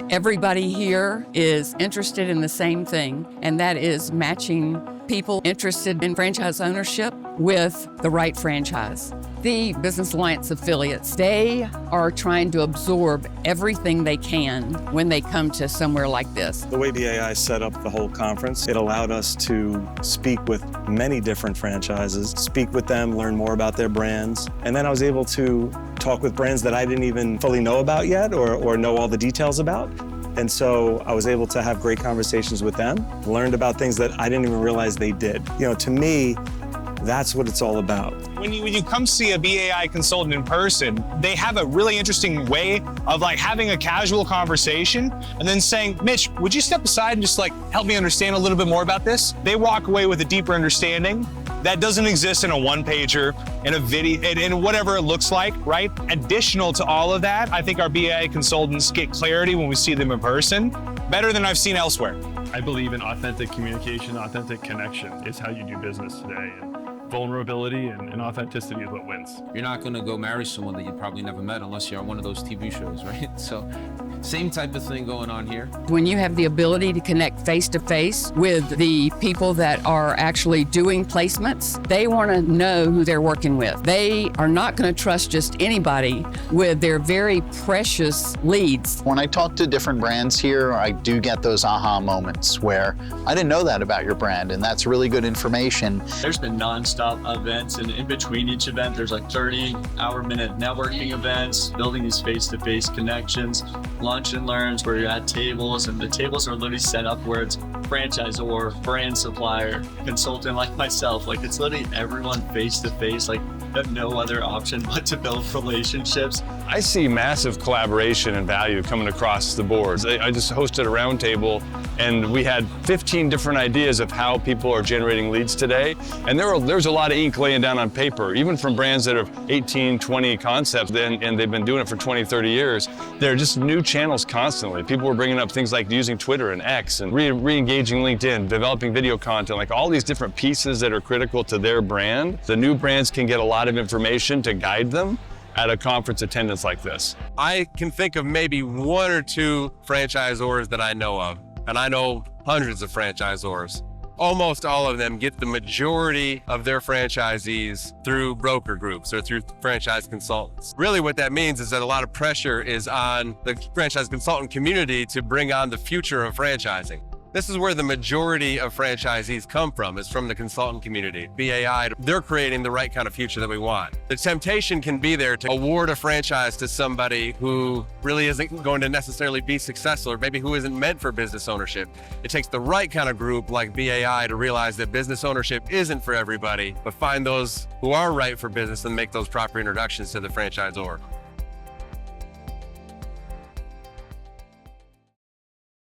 Everybody here is interested in the same thing, and that is matching people interested in franchise ownership with the right franchise. The Business Alliance affiliates, they are trying to absorb everything they can when they come to somewhere like this. The way BAI set up the whole conference, it allowed us to speak with many different franchises, speak with them, learn more about their brands, and then I was able to talk with brands that I didn't even fully know about yet or know all the details about. And so I was able to have great conversations with them, learned about things that I didn't even realize they did. You know, to me, that's what it's all about. When you come see a BAI consultant in person, they have a really interesting way of like having a casual conversation and then saying, Mitch, would you step aside and just like help me understand a little bit more about this? They walk away with a deeper understanding that doesn't exist in a one-pager, in a video, in whatever it looks like, right? Additional to all of that, I think our BAI consultants get clarity when we see them in person, better than I've seen elsewhere. I believe in authentic communication, authentic connection is how you do business today. And vulnerability and authenticity is what wins. You're not gonna go marry someone that you probably never met unless you're on one of those TV shows, right? So same type of thing going on here. When you have the ability to connect face-to-face with the people that are actually doing placements, they want to know who they're working with. They are not going to trust just anybody with their very precious leads. When I talk to different brands here, I do get those aha moments where I didn't know that about your brand, and that's really good information. There's been non-stop events, and in between each event, there's like 30-hour-minute networking events, building these face-to-face connections, lunch and learns where you're at tables, and the tables are literally set up where it's franchisor, brand supplier, consultant like myself. Like it's literally everyone face to face. Like you have no other option but to build relationships. I see massive collaboration and value coming across the board. I just hosted a roundtable and we had 15 different ideas of how people are generating leads today. And there's a lot of ink laying down on paper, even from brands that have 18, 20 concepts and they've been doing it for 20, 30 years. There are just new channels constantly. People were bringing up things like using Twitter and X and re-engaging LinkedIn, developing video content, like all these different pieces that are critical to their brand. The new brands can get a lot of information to guide them at a conference attendance like this. I can think of maybe one or two franchisors that I know of, and I know hundreds of franchisors. Almost all of them get the majority of their franchisees through broker groups or through franchise consultants. Really what that means is that a lot of pressure is on the franchise consultant community to bring on the future of franchising. This is where the majority of franchisees come from, is from the consultant community. BAI, they're creating the right kind of future that we want. The temptation can be there to award a franchise to somebody who really isn't going to necessarily be successful, or maybe who isn't meant for business ownership. It takes the right kind of group like BAI to realize that business ownership isn't for everybody, but find those who are right for business and make those proper introductions to the franchisor.